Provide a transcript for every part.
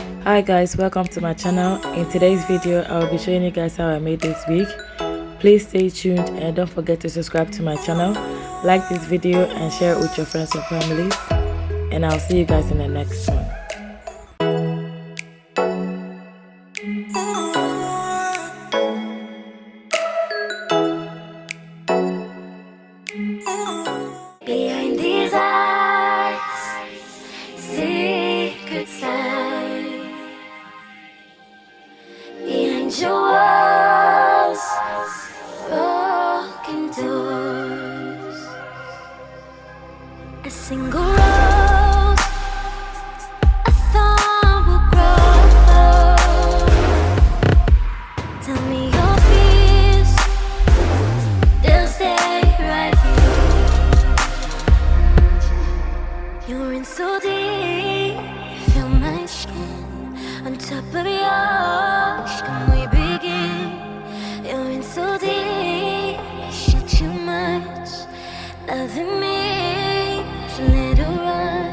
Hi guys, welcome to my channel. In today's video I will be showing you guys how I made this wig. Please stay tuned and don't forget to subscribe to my channel, like this video and share it with your friends and families, and I'll see you guys in the next one. Behind these eyes, secrets lie. Behind your walls, broken doors. A single rose, a thorn will grow. Tell me your fears, they'll stay right here. You're in so deep, you feel my skin on top of yours. Can we begin? You're in so deep, you shoot too much. Loving me is a little run.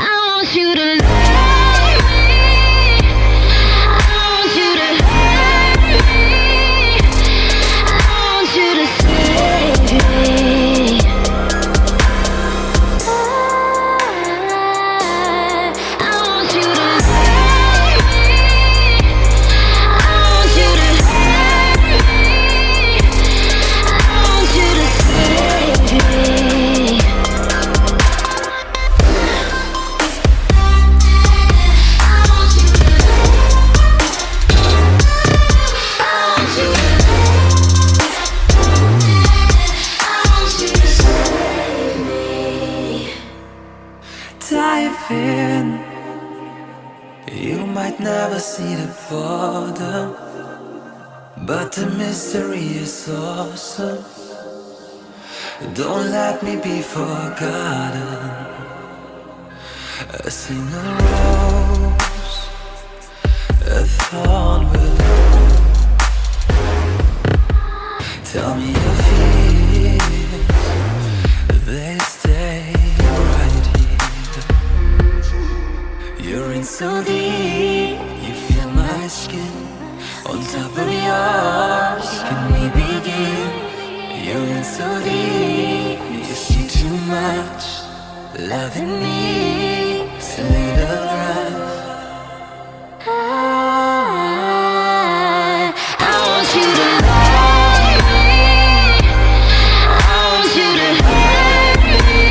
I want you to love me. I want you to hurt me. I want you to save me. I want you to love me. I want you to hurt me. I want you to save me. I want you to save me. Dive in. You might never see the bottom, but the mystery is awesome. Don't let me be forgotten. A single rose, a thorn will grow. Tell me your fears, they stay right here. You're in so deep, you feel my skin on top of yours. Can we begin? You're in so deep, you see too much. Loving me is a little rough. I want you to love me. I want you to hurt me.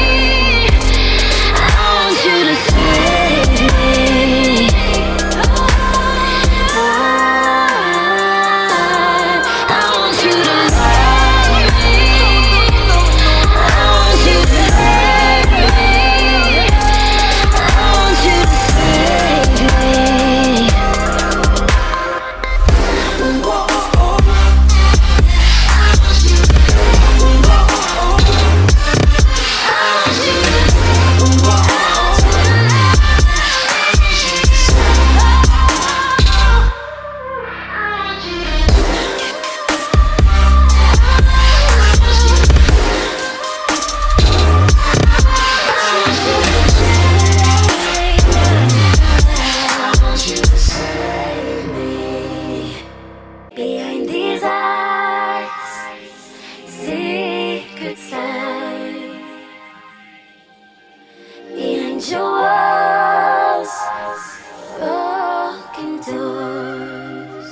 I want you to save me. I want you to love me. I want you to hurt me. I want you to save me. Behind these eyes, secrets lie. Behind your walls, broken doors.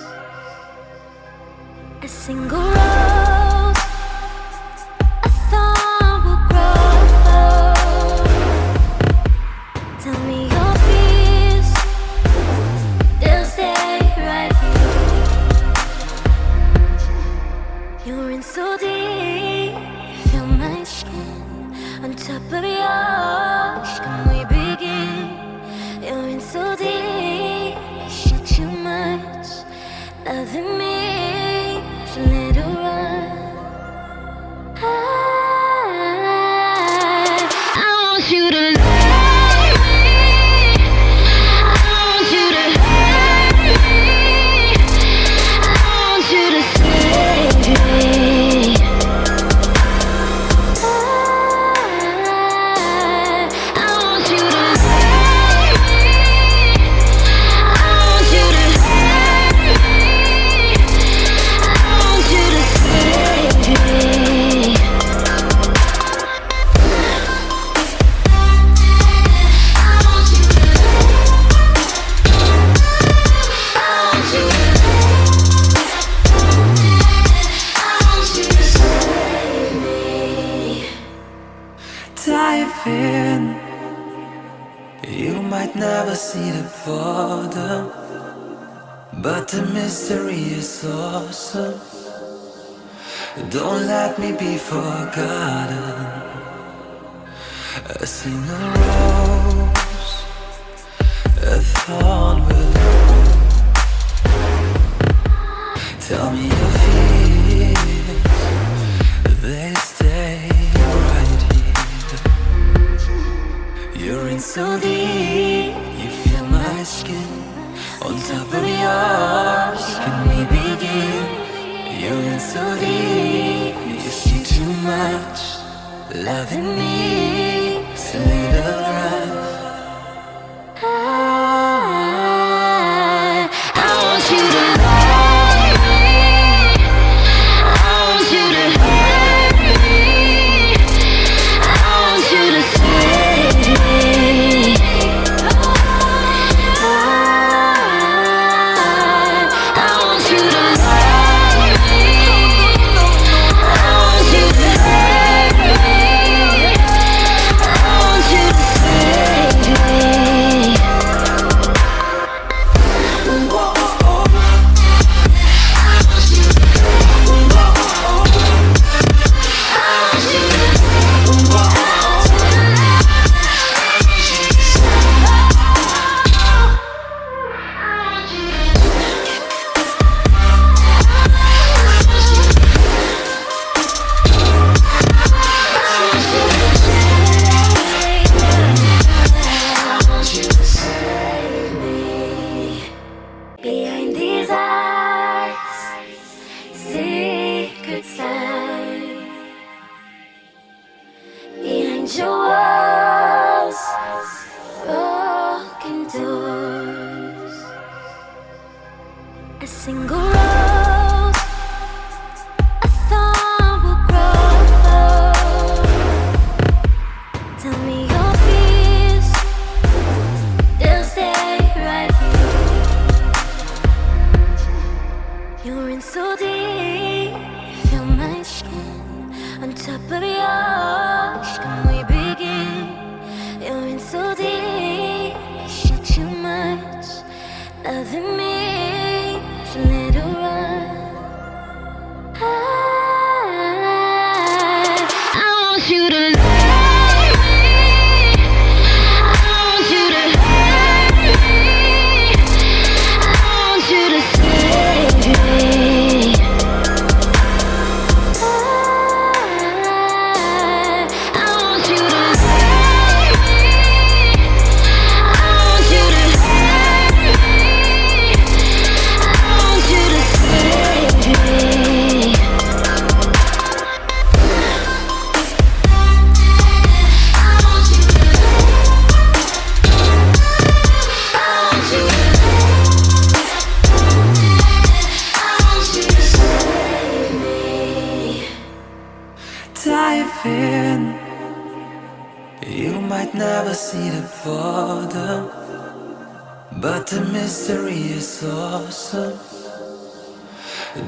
A single rose, a thorn will grow. Tell me your fears, they'll stay right here. You're in so deep, you feel my skin on top of yours. Can we begin? You're in so deep, you shoot too much. Loving me is a little run. I want you to love me. I want you to hurt me. I want you to save me. I Dive in. You might never see the bottom, but the mystery is awesome. Don't let me be forgotten. A single rose, a thorn will tell me your fears, they stay right here. You're in so deep, you feel my skin on top of yours. Can we begin? You're in so deep, you see too much. Loving me is a little rough. I want you to love me. I want you to hurt me. I want you to save me. I want you to love me. I want you to hurt me. I want you to save me. Behind these eyes, secrets lie. Behind your walls, broken doors. A single rose, a thorn will grow. Tell me your fears, they'll stay right here. You're in so deep, feel my skin on top of yours. Can we begin? You're in so deep, you too much. Loving me is a little rough. I want you to love me. I want you to hurt me. I want you to save me. I want you to love me. I want you to hurt me. I want you to save me. Dive in. You might never see the bottom, but the mystery is awesome.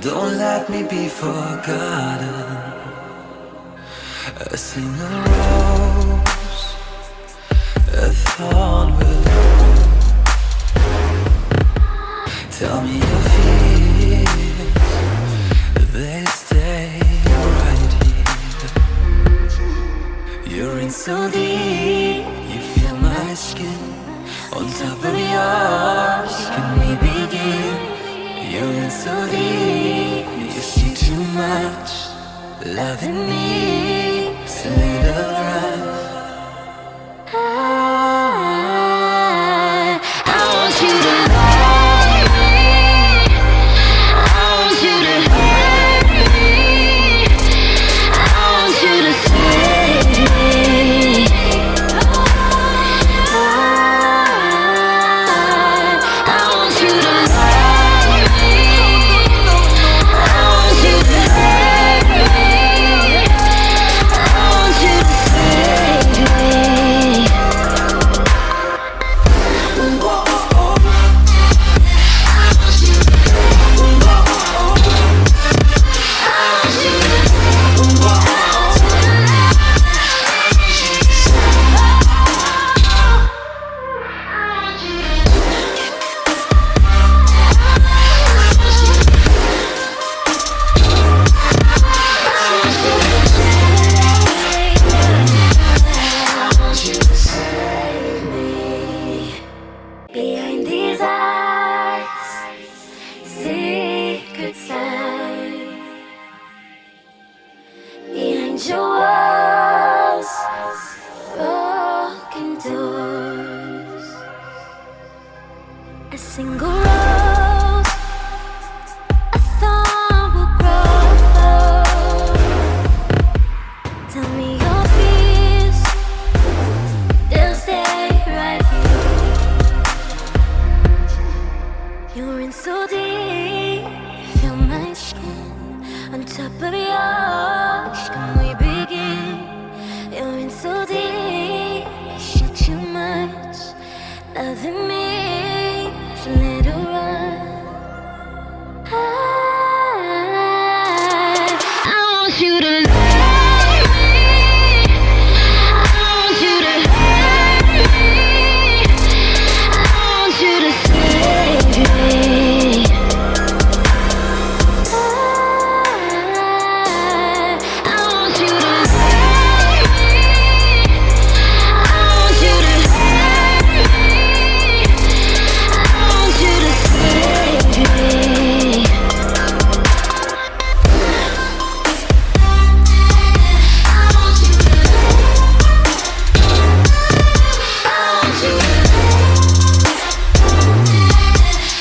Don't let me be forgotten. A single rose, a thorn will tell me your fears, they stay right here. You're in so deep, you feel my skin on top of yours. Can we begin? You're in so deep, you see too much. Loving me is a little rough. I want you to love me. I want you to hurt me. I want you to save me. I want you to love me. I want you to hurt me. I want you to save me. a single rose, a thorn will grow. Tell me your fears, they'll stay right here. You're in so deep, feel my skin on top of yours. Can we begin? You're in so deep, shit too much. Loving me is a little rough. I want you to love me. I want you to hurt me. I want you to save me. I want you to love me. I want you to hurt me. I want you to save me.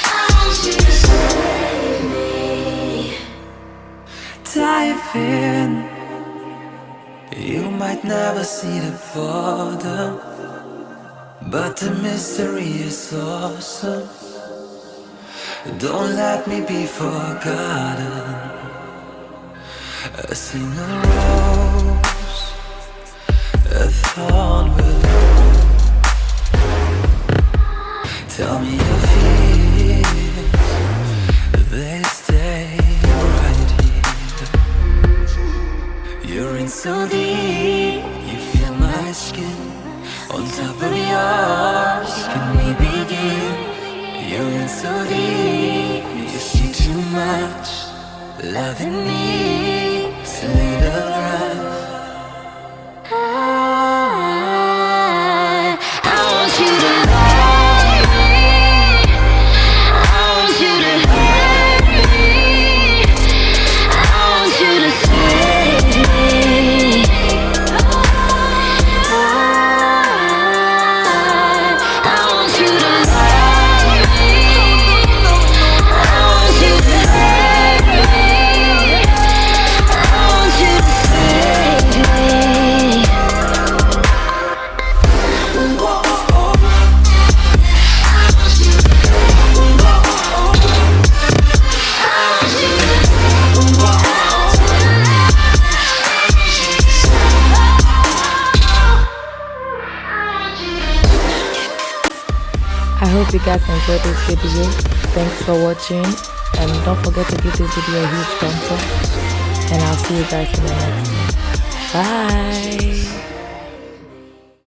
I want you to save me. Dive in. You might never see the bottom, but the mystery is awesome. Don't let me be forgotten. A single rose, a thorn will grow. Tell me your fears, they stay right here. You're in so deep, you feel my skin on top of yours. Can we begin? You're in so deep, you see too much. Loving me is a little rough. I want you to love me. I want you to hurt me. I want you to save me. I want you to love me. I want you to hurt me. I want you to save me. I hope you guys enjoyed this video. Thanks for watching, and don't forget to give this video a huge thumbs up, and I'll see you guys in the next one. Bye.